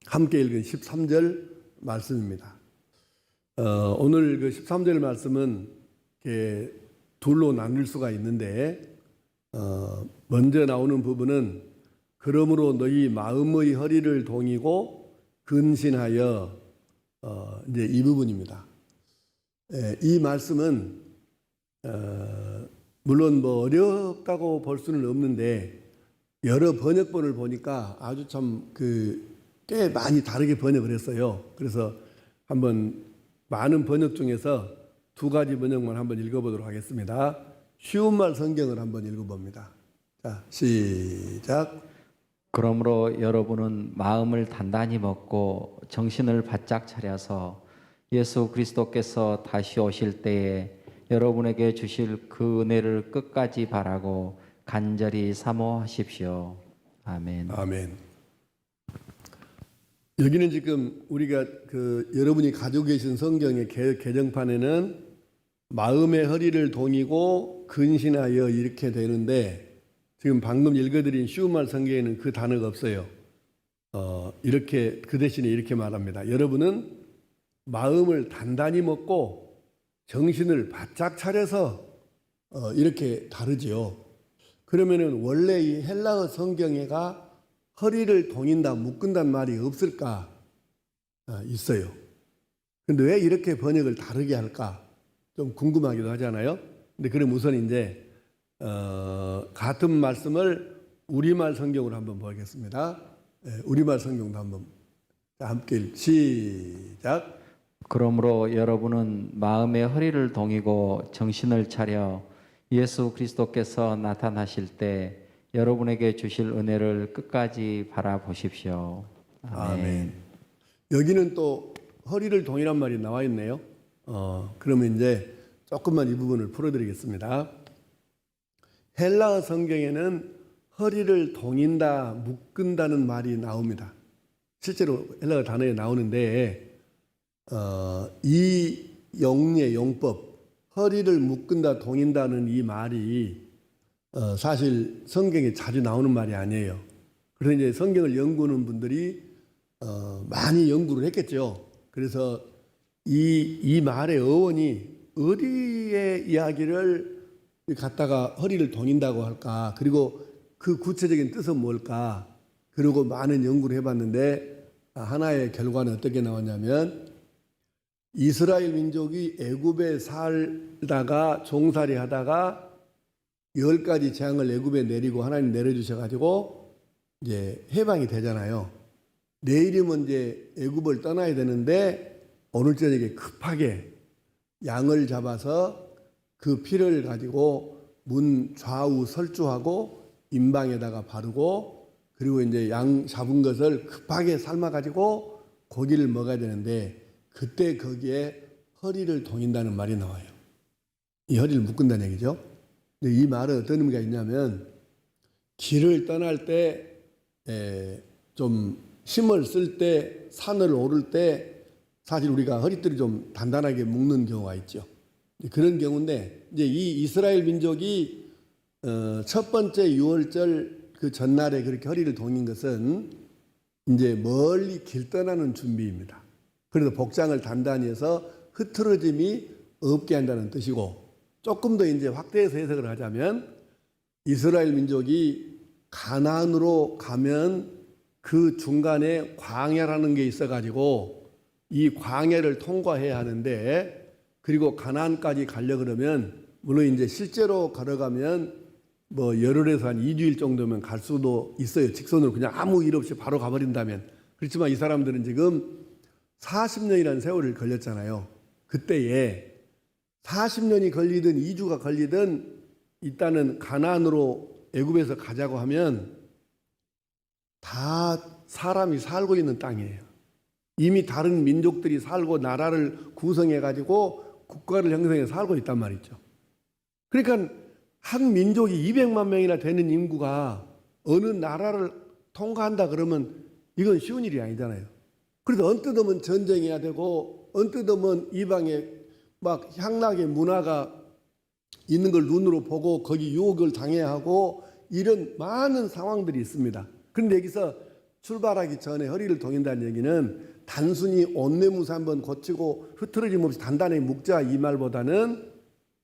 함께 읽은 13절 말씀입니다. 오늘 그 13절 말씀은 둘로 나눌 수가 있는데, 먼저 나오는 부분은 그러므로 너희 마음의 허리를 동이고 근신하여, 이제 이 부분입니다. 이 말씀은 물론 뭐 어렵다고 볼 수는 없는데, 여러 번역본을 보니까 아주 참 꽤 많이 다르게 번역을 했어요. 그래서 한번 많은 번역 중에서 두 가지 번역만 한번 읽어보도록 하겠습니다. 쉬운 말 성경을 한번 읽어봅니다. 자, 시작. 그러므로 여러분은 마음을 단단히 먹고 정신을 바짝 차려서 예수 그리스도께서 다시 오실 때에 여러분에게 주실 그 은혜를 끝까지 바라고 간절히 사모하십시오. 아멘. 아멘. 여기는 지금 우리가 여러분이 가지고 계신 성경의 개정판에는 마음의 허리를 동이고 근신하여 이렇게 되는데, 지금 방금 읽어드린 쉬운 말 성경에는 그 단어가 없어요. 이렇게 그 대신에 이렇게 말합니다. 여러분은 마음을 단단히 먹고 정신을 바짝 차려서, 이렇게 다르지요. 그러면은 원래 이 헬라어 성경에가 허리를 동인다, 묶은다는 말이 없을까? 있어요. 근데 왜 이렇게 번역을 다르게 할까? 좀 궁금하기도 하잖아요. 근데 그럼 우선 이제 같은 말씀을 우리말 성경으로 한번 보겠습니다. 우리말 성경도 한번 함께 시작. 그러므로 여러분은 마음의 허리를 동이고 정신을 차려 예수 그리스도께서 나타나실 때 여러분에게 주실 은혜를 끝까지 바라보십시오. 아멘. 여기는 또 허리를 동이란 말이 나와 있네요. 그러면 이제 조금만 이 부분을 풀어드리겠습니다. 헬라어 성경에는 허리를 동인다, 묶은다는 말이 나옵니다. 실제로 헬라어 단어에 나오는데, 이 영의 용법, 허리를 묶은다, 동인다는 이 말이 사실 성경에 자주 나오는 말이 아니에요. 그래서 이제 성경을 연구하는 분들이 많이 연구를 했겠죠. 그래서 이 말의 어원이 어디에 이야기를 갖다가 허리를 동인다고 할까? 그리고 그 구체적인 뜻은 뭘까? 그리고 많은 연구를 해봤는데, 하나의 결과는 어떻게 나왔냐면, 이스라엘 민족이 애굽에 살다가 종살이 하다가 10가지 재앙을 애굽에 내리고 하나님 내려주셔가지고 이제 해방이 되잖아요. 내일이면 이제 애굽을 떠나야 되는데, 오늘 저녁에 급하게 양을 잡아서 그 피를 가지고 문 좌우 설주하고 임방에다가 바르고, 그리고 이제 양 잡은 것을 급하게 삶아가지고 고기를 먹어야 되는데, 그때 거기에 허리를 동인다는 말이 나와요. 이 허리를 묶은다는 얘기죠. 근데 이 말은 어떤 의미가 있냐면, 길을 떠날 때 좀 힘을 쓸 때, 산을 오를 때 사실 우리가 허리띠를 좀 단단하게 묶는 경우가 있죠. 그런 경우인데, 이제 이 이스라엘 민족이 첫 번째 유월절 그 전날에 그렇게 허리를 동인 것은 이제 멀리 길 떠나는 준비입니다. 그래서 복장을 단단히 해서 흐트러짐이 없게 한다는 뜻이고, 조금 더 이제 확대해서 해석을 하자면, 이스라엘 민족이 가나안으로 가면 그 중간에 광야라는 게 있어가지고 이 광야를 통과해야 하는데, 그리고 가나안까지 가려 그러면 물론 이제 실제로 걸어가면 뭐 열흘에서 한 2주일 정도면 갈 수도 있어요. 직선으로 그냥 아무 일 없이 바로 가버린다면. 그렇지만 이 사람들은 지금 40년이라는 세월을 걸렸잖아요. 그때에 40년이 걸리든 2주가 걸리든 일단은 가나안으로 애굽에서 가자고 하면 다 사람이 살고 있는 땅이에요. 이미 다른 민족들이 살고 나라를 구성해가지고 국가를 형성해 살고 있단 말이죠. 그러니까 한 민족이 200만 명이나 되는 인구가 어느 나라를 통과한다 그러면 이건 쉬운 일이 아니잖아요. 그래도 언뜻 하면 전쟁해야 되고, 언뜻 하면 이방에 막 향락의 문화가 있는 걸 눈으로 보고 거기 유혹을 당해야 하고, 이런 많은 상황들이 있습니다. 그런데 여기서 출발하기 전에 허리를 동인다는 얘기는 단순히 옷내무새 한번 고치고 흐트러짐 없이 단단히 묶자 이 말보다는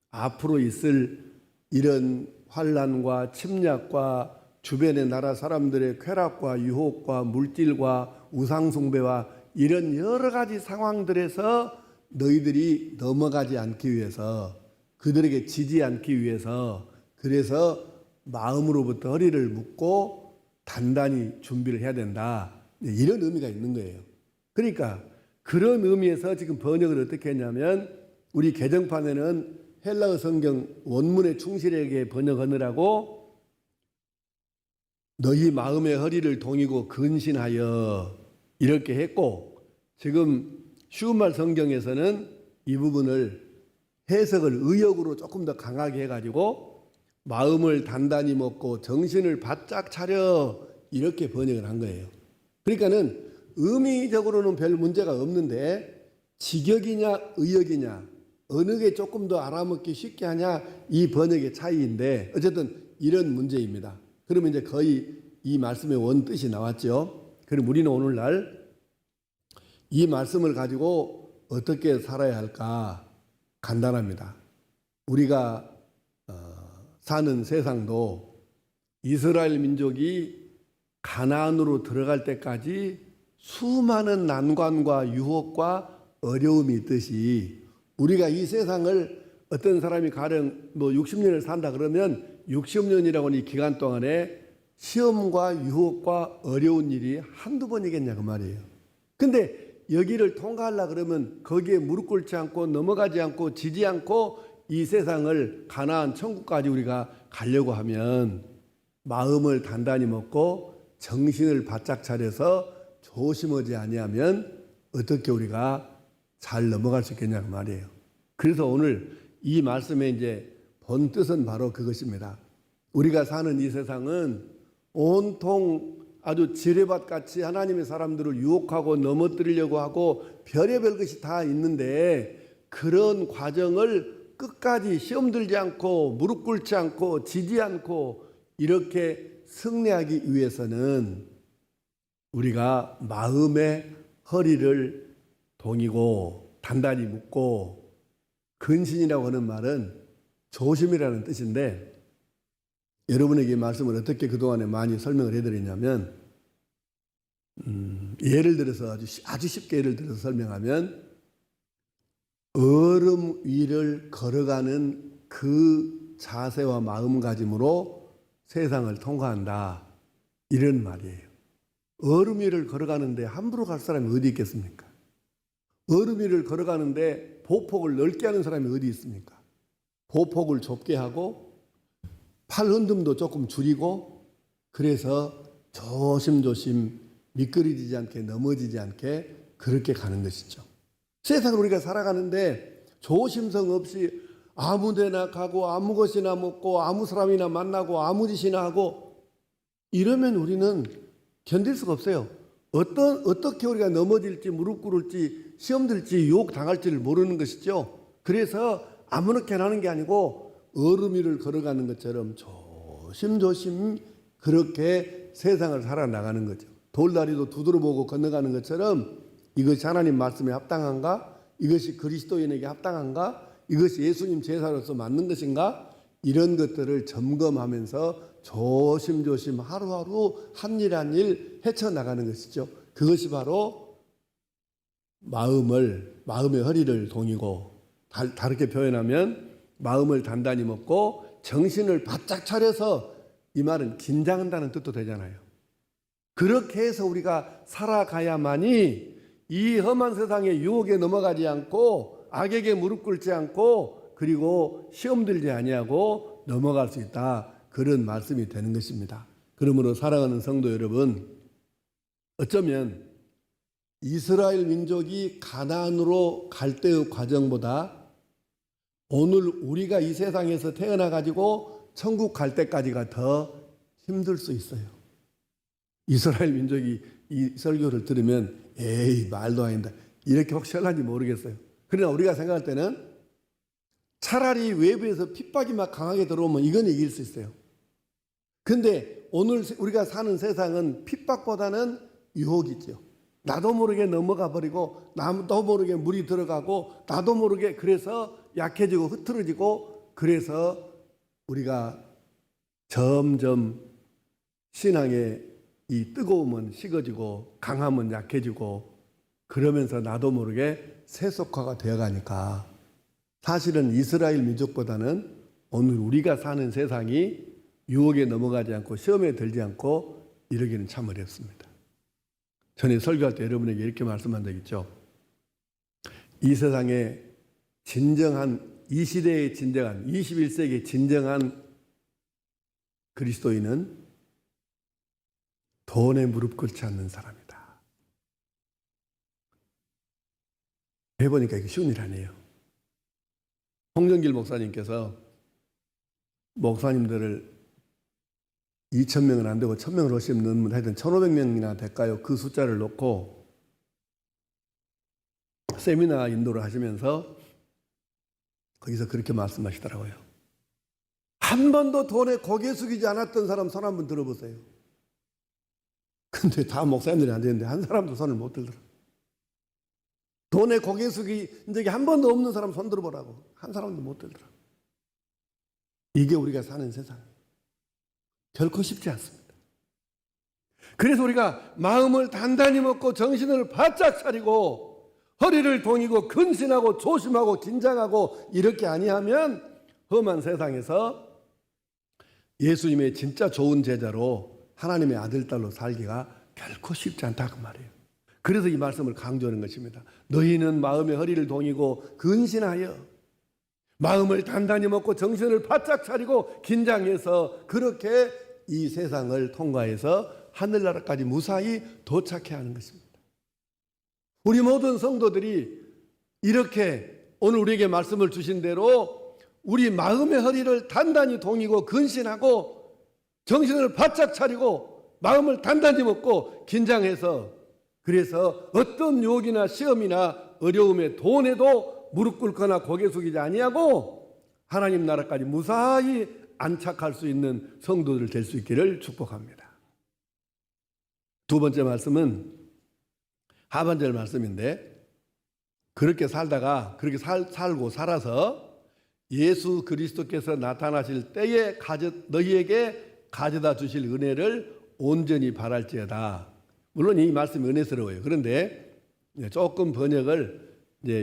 앞으로 있을 이런 환난과 침략과 주변의 나라 사람들의 쾌락과 유혹과 물질과 우상숭배와 이런 여러 가지 상황들에서 너희들이 넘어가지 않기 위해서, 그들에게 지지 않기 위해서, 그래서 마음으로부터 허리를 묶고 단단히 준비를 해야 된다, 이런 의미가 있는 거예요. 그러니까 그런 의미에서 지금 번역을 어떻게 했냐면, 우리 개정판에는 헬라어 성경 원문에 충실하게 번역하느라고 너희 마음의 허리를 동이고 근신하여 이렇게 했고, 지금 쉬운말 성경에서는 이 부분을 해석을 의역으로 조금 더 강하게 해가지고 마음을 단단히 먹고 정신을 바짝 차려 이렇게 번역을 한 거예요. 그러니까는 의미적으로는 별 문제가 없는데 직역이냐 의역이냐 어느 게 조금 더 알아먹기 쉽게 하냐 이 번역의 차이인데 어쨌든 이런 문제입니다. 그러면 이제 거의 이 말씀의 원뜻이 나왔죠. 그럼 우리는 오늘날 이 말씀을 가지고 어떻게 살아야 할까? 간단합니다. 우리가 사는 세상도 이스라엘 민족이 가나안으로 들어갈 때까지 수많은 난관과 유혹과 어려움이 있듯이 우리가 이 세상을 어떤 사람이 가령 뭐 60년을 산다 그러면 60년이라고 하는 이 기간 동안에 시험과 유혹과 어려운 일이 한두 번이겠냐 그 말이에요. 근데 여기를 통과하려고 그러면 거기에 무릎 꿇지 않고 넘어가지 않고 지지 않고 이 세상을 가나안 천국까지 우리가 가려고 하면 마음을 단단히 먹고 정신을 바짝 차려서 조심하지 아니하면 어떻게 우리가 잘 넘어갈 수 있겠냐 그 말이에요. 그래서 오늘 이 말씀의 이제 본 뜻은 바로 그것입니다. 우리가 사는 이 세상은 온통 아주 지뢰밭같이 하나님의 사람들을 유혹하고 넘어뜨리려고 하고 별의별 것이 다 있는데 그런 과정을 끝까지 시험 들지 않고 무릎 꿇지 않고 지지 않고 이렇게 승리하기 위해서는 우리가 마음의 허리를 동이고 단단히 묶고 근신이라고 하는 말은 조심이라는 뜻인데 여러분에게 이 말씀을 어떻게 그동안에 많이 설명을 해드리냐면 예를 들어서 아주 쉽게 예를 들어서 설명하면 얼음 위를 걸어가는 그 자세와 마음가짐으로 세상을 통과한다 이런 말이에요. 얼음 위를 걸어가는데 함부로 갈 사람이 어디 있겠습니까? 얼음 위를 걸어가는데 보폭을 넓게 하는 사람이 어디 있습니까? 보폭을 좁게 하고 팔 흔듦도 조금 줄이고 그래서 조심조심 미끄러지지 않게 넘어지지 않게 그렇게 가는 것이죠. 세상을 우리가 살아가는데 조심성 없이 아무 데나 가고 아무 것이나 먹고 아무 사람이나 만나고 아무 짓이나 하고 이러면 우리는 견딜 수가 없어요. 어떻게 우리가 넘어질지 무릎 꿇을지 시험 들지 유혹 당할지를 모르는 것이죠. 그래서 아무렇게나 하는 게 아니고 얼음 위를 걸어가는 것처럼 조심조심 그렇게 세상을 살아나가는 거죠. 돌다리도 두드려 보고 건너가는 것처럼 이것이 하나님 말씀에 합당한가? 이것이 그리스도인에게 합당한가? 이것이 예수님 제사로서 맞는 것인가? 이런 것들을 점검하면서 조심조심 하루하루 한 일 한 일 헤쳐나가는 것이죠. 그것이 바로 마음의 허리를 동이고 다르게 표현하면 마음을 단단히 먹고 정신을 바짝 차려서 이 말은 긴장한다는 뜻도 되잖아요. 그렇게 해서 우리가 살아가야만이 이 험한 세상의 유혹에 넘어가지 않고 악에게 무릎 꿇지 않고 그리고 시험 들지 아니하고 넘어갈 수 있다. 그런 말씀이 되는 것입니다. 그러므로 사랑하는 성도 여러분, 어쩌면 이스라엘 민족이 가나안으로 갈 때의 과정보다 오늘 우리가 이 세상에서 태어나 가지고 천국 갈 때까지가 더 힘들 수 있어요. 이스라엘 민족이 이 설교를 들으면 에이 말도 아니다 이렇게 혹시 할런지 모르겠어요. 그러나 우리가 생각할 때는 차라리 외부에서 핍박이 막 강하게 들어오면 이건 이길 수 있어요. 근데 오늘 우리가 사는 세상은 핍박보다는 유혹이죠. 나도 모르게 넘어가 버리고 나도 모르게 물이 들어가고 나도 모르게 그래서 약해지고 흐트러지고 그래서 우리가 점점 신앙의 이 뜨거움은 식어지고 강함은 약해지고 그러면서 나도 모르게 세속화가 되어가니까 사실은 이스라엘 민족보다는 오늘 우리가 사는 세상이 유혹에 넘어가지 않고 시험에 들지 않고 이러기는 참 어렵습니다. 전에 설교할 때 여러분에게 이렇게 말씀한 적 있죠. 이 세상에 진정한 이 시대의 진정한 21세기의 진정한 그리스도인은 돈에 무릎 꿇지 않는 사람이다. 해보니까 이게 쉬운 일 아니에요. 홍정길 목사님께서 목사님들을 2,000명은 안 되고 1,000명을 오시면 하여튼 1,500명이나 될까요? 그 숫자를 놓고 세미나 인도를 하시면서 거기서 그렇게 말씀하시더라고요. 한 번도 돈에 고개 숙이지 않았던 사람 손 한번 들어보세요. 근데 다 목사님들이 안 되는데 한 사람도 손을 못 들더라. 돈에 고개 숙인 적이 한 번도 없는 사람 손 들어보라고. 한 사람도 못 들더라. 이게 우리가 사는 세상이에요. 결코 쉽지 않습니다. 그래서 우리가 마음을 단단히 먹고 정신을 바짝 차리고 허리를 동이고 근신하고 조심하고 긴장하고 이렇게 아니하면 험한 세상에서 예수님의 진짜 좋은 제자로 하나님의 아들, 딸로 살기가 결코 쉽지 않다고 말이에요. 그래서 이 말씀을 강조하는 것입니다. 너희는 마음의 허리를 동이고 근신하여 마음을 단단히 먹고 정신을 바짝 차리고 긴장해서 그렇게 이 세상을 통과해서 하늘나라까지 무사히 도착해야 하는 것입니다. 우리 모든 성도들이 이렇게 오늘 우리에게 말씀을 주신 대로 우리 마음의 허리를 단단히 동이고 근신하고 정신을 바짝 차리고 마음을 단단히 먹고 긴장해서 그래서 어떤 유혹이나 시험이나 어려움에 돈에도 무릎 꿇거나 고개 숙이지 아니하고 하나님 나라까지 무사히 안착할 수 있는 성도들 될 수 있기를 축복합니다. 두 번째 말씀은 하반절 말씀인데 그렇게 살다가 그렇게 살고 살아서 예수 그리스도께서 나타나실 때에 너희에게 가져다 주실 은혜를 온전히 바랄지어다. 물론 이 말씀이 은혜스러워요. 그런데 조금 번역을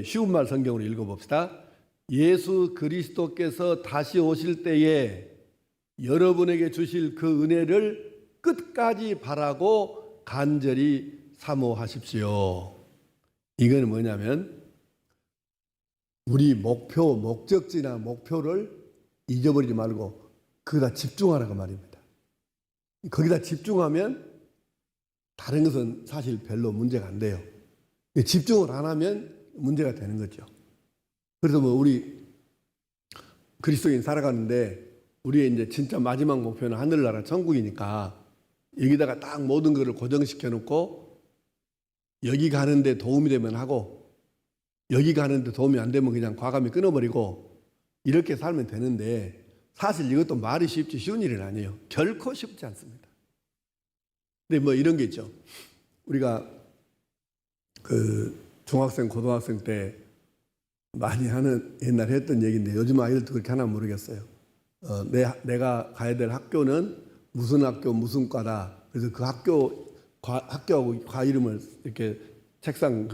쉬운 말 성경으로 읽어봅시다. 예수 그리스도께서 다시 오실 때에 여러분에게 주실 그 은혜를 끝까지 바라고 간절히 사모하십시오. 이건 뭐냐면 우리 목적지나 목표를 잊어버리지 말고 거기다 집중하라고 말입니다. 거기다 집중하면 다른 것은 사실 별로 문제가 안 돼요. 집중을 안 하면 문제가 되는 거죠. 그래서 우리 그리스도인 살아가는데 우리의 이제 진짜 마지막 목표는 하늘나라 천국이니까 여기다가 딱 모든 것을 고정시켜 놓고 여기 가는데 도움이 되면 하고 여기 가는데 도움이 안 되면 그냥 과감히 끊어버리고 이렇게 살면 되는데 사실 이것도 말이 쉽지 쉬운 일은 아니에요. 결코 쉽지 않습니다. 근데 이런 게 있죠. 우리가 그 중학생, 고등학생 때 많이 하는 옛날에 했던 얘기인데 요즘 아이들도 그렇게 하나 모르겠어요. 내가 가야 될 학교는 무슨 학교, 무슨 과다. 그래서 그 학교하고 과 이름을 이렇게 책상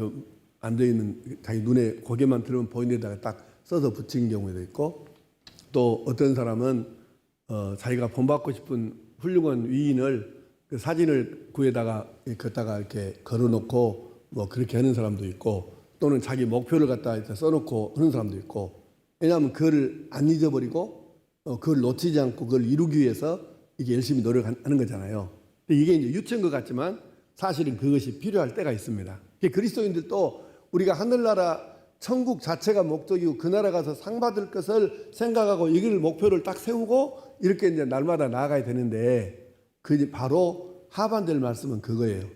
앉아 있는 자기 눈에 고개만 들으면 보이는 데다가 딱 써서 붙인 경우도 있고 또 어떤 사람은 자기가 본받고 싶은 훌륭한 위인을 그 사진을 구해다가 걷다가 이렇게 걸어놓고 그렇게 하는 사람도 있고 또는 자기 목표를 갖다 써놓고 하는 사람도 있고 왜냐하면 그걸 안 잊어버리고 그걸 놓치지 않고 그걸 이루기 위해서 이게 열심히 노력하는 거잖아요. 근데 이게 이제 유치한 것 같지만 사실은 그것이 필요할 때가 있습니다. 그리스도인들도 우리가 하늘나라 천국 자체가 목적이고 그 나라 가서 상 받을 것을 생각하고 이걸 목표를 딱 세우고 이렇게 이제 날마다 나아가야 되는데 그 바로 하반절 말씀은 그거예요.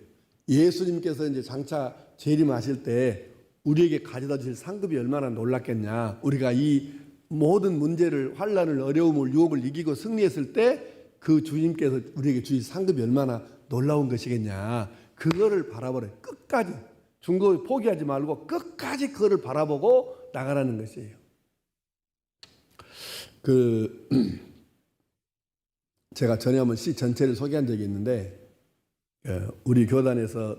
예수님께서 이제 장차 재림하실 때 우리에게 가져다 주실 상급이 얼마나 놀랍겠냐. 우리가 이 모든 문제를 환난을 어려움을 유혹을 이기고 승리했을 때 그 주님께서 우리에게 주신 상급이 얼마나 놀라운 것이겠냐. 그거를 바라보래. 끝까지 중도 포기하지 말고 끝까지 그거를 바라보고 나가라는 것이에요. 제가 전에 한번 시 전체를 소개한 적이 있는데 우리 교단에서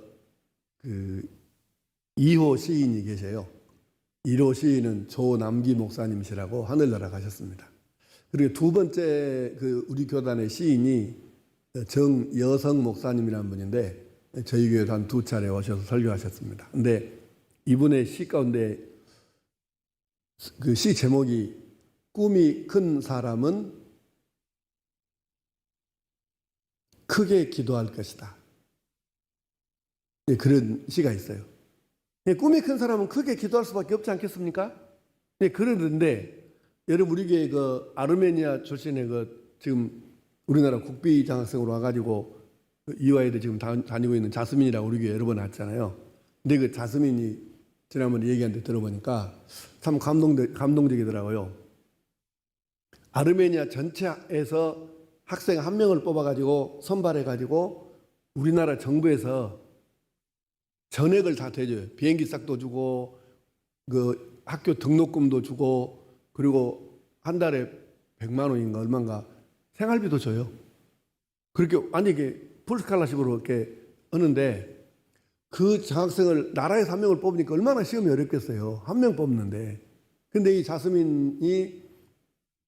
2호 시인이 계세요. 1호 시인은 조남기 목사님이시라고 하늘나라 가셨습니다. 그리고 두 번째 우리 교단의 시인이 정여성 목사님이라는 분인데 저희 교회도 한 2차례 오셔서 설교하셨습니다. 근데 이분의 시 가운데 그 시 제목이 꿈이 큰 사람은 크게 기도할 것이다. 그런 시가 있어요. 꿈이 큰 사람은 크게 기도할 수밖에 없지 않겠습니까? 그러는데 여러분 우리 교회 아르메니아 출신의 지금 우리나라 국비 장학생으로 와가지고 이화여대 지금 다니고 있는 자스민이라고 우리 교회 여러 번 왔잖아요. 근데 그 자스민이 지난번에 얘기한 데 들어보니까 참 감동적이더라고요. 아르메니아 전체에서 학생 1명을 뽑아가지고 선발해가지고 우리나라 정부에서 전액을 다 대줘요. 비행기 싹도 주고 학교 등록금도 주고 그리고 한 달에 100만 원인가 얼마인가 생활비도 줘요. 그렇게 완전히 풀스칼라십으로 이렇게 하는데 그 장학생을 나라에서 1명을 뽑으니까 얼마나 시험이 어렵겠어요. 1명 뽑는데. 근데 이 자스민이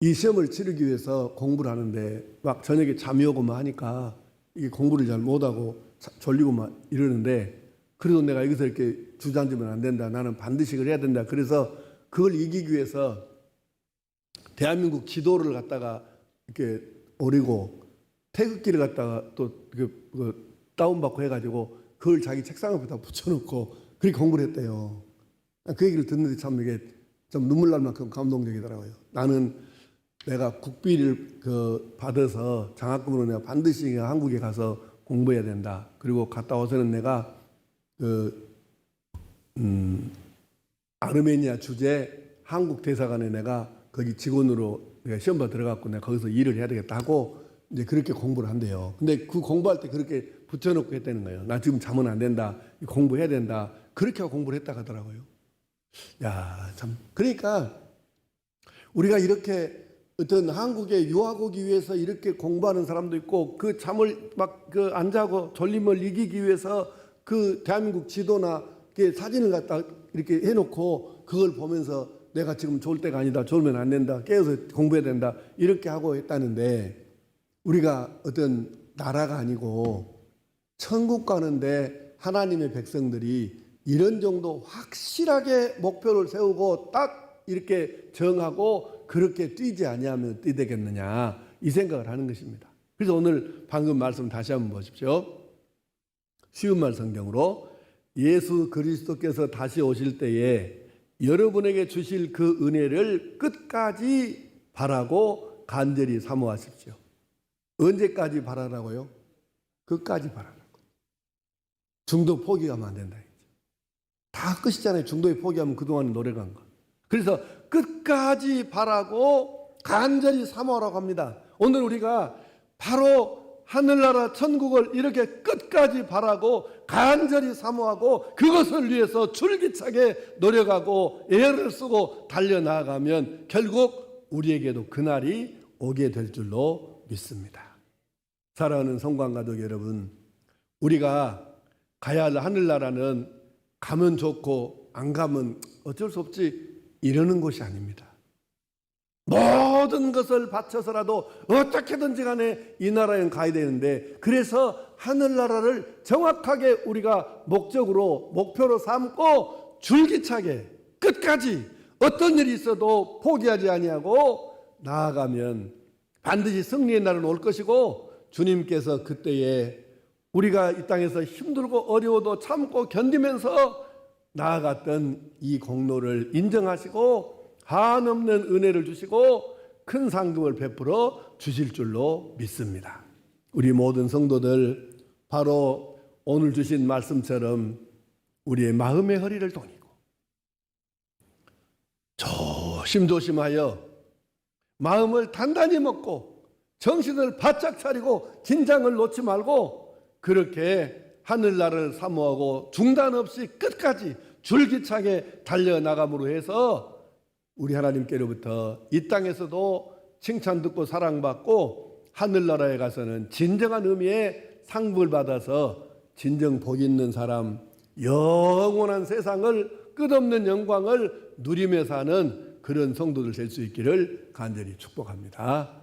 이 시험을 치르기 위해서 공부를 하는데 막 저녁에 잠이 오고 막 하니까 이게 공부를 잘 못하고 졸리고 막 이러는데 그래도 내가 여기서 이렇게 주저앉으면 안 된다. 나는 반드시 그래야 된다. 그래서 그걸 이기기 위해서 대한민국 지도를 갖다가 이렇게 오리고 태극기를 갖다가 또 다운받고 해가지고 그걸 자기 책상 앞에다 붙여놓고 그렇게 공부를 했대요. 그 얘기를 듣는데 참 이게 좀 눈물 날 만큼 감동적이더라고요. 나는 내가 국비를 받아서 장학금으로 내가 반드시 한국에 가서 공부해야 된다. 그리고 갔다 와서는 내가 아르메니아 주재 한국 대사관에 내가 거기 직원으로 내가 시험 봐 들어갔고 내가 거기서 일을 해야 되겠다 하고 이제 그렇게 공부를 한대요. 근데 그 공부할 때 그렇게 붙여놓고 했다는 거예요. 나 지금 자면 안 된다. 공부해야 된다. 그렇게 하고 공부를 했다 하더라고요. 야, 참. 그러니까 우리가 이렇게 어떤 한국에 유학 오기 위해서 이렇게 공부하는 사람도 있고 그 잠을 막 안 자고 졸림을 이기기 위해서 그 대한민국 지도나 사진을 갖다 이렇게 해놓고 그걸 보면서 내가 지금 좋을 때가 아니다. 졸면 안 된다. 깨어서 공부해야 된다. 이렇게 하고 했다는데 우리가 어떤 나라가 아니고 천국 가는데 하나님의 백성들이 이런 정도 확실하게 목표를 세우고 딱 이렇게 정하고 그렇게 뛰지 아니하면 뛰되겠느냐 이 생각을 하는 것입니다. 그래서 오늘 방금 말씀 다시 한번 보십시오. 쉬운 말 성경으로 예수 그리스도께서 다시 오실 때에 여러분에게 주실 그 은혜를 끝까지 바라고 간절히 사모하십시오. 언제까지 바라라고요? 끝까지 바라라고. 중도 포기하면 안 된다. 다 끝이잖아요. 중도에 포기하면 그동안 노력한 거. 그래서 끝까지 바라고 간절히 사모하라고 합니다. 오늘 우리가 바로 하늘나라 천국을 이렇게 끝까지 바라고 간절히 사모하고 그것을 위해서 줄기차게 노력하고 애를 쓰고 달려나가면 결국 우리에게도 그날이 오게 될 줄로 믿습니다. 사랑하는 성광가족 여러분, 우리가 가야 할 하늘나라는 가면 좋고 안 가면 어쩔 수 없지 이러는 곳이 아닙니다. 모든 것을 바쳐서라도 어떻게든지 간에 이 나라에 가야 되는데 그래서 하늘나라를 정확하게 우리가 목표로 삼고 줄기차게 끝까지 어떤 일이 있어도 포기하지 아니하고 나아가면 반드시 승리의 날은 올 것이고 주님께서 그때에 우리가 이 땅에서 힘들고 어려워도 참고 견디면서 나아갔던 이 공로를 인정하시고 한없는 은혜를 주시고 큰 상급을 베풀어 주실 줄로 믿습니다. 우리 모든 성도들 바로 오늘 주신 말씀처럼 우리의 마음의 허리를 동이고 조심조심하여 마음을 단단히 먹고 정신을 바짝 차리고 긴장을 놓지 말고 그렇게 하늘나라를 사모하고 중단 없이 끝까지 줄기차게 달려나감으로 해서 우리 하나님께로부터 이 땅에서도 칭찬 듣고 사랑받고 하늘나라에 가서는 진정한 의미의 상급을 받아서 진정 복 있는 사람, 영원한 세상을 끝없는 영광을 누리며 사는 그런 성도들 될 수 있기를 간절히 축복합니다.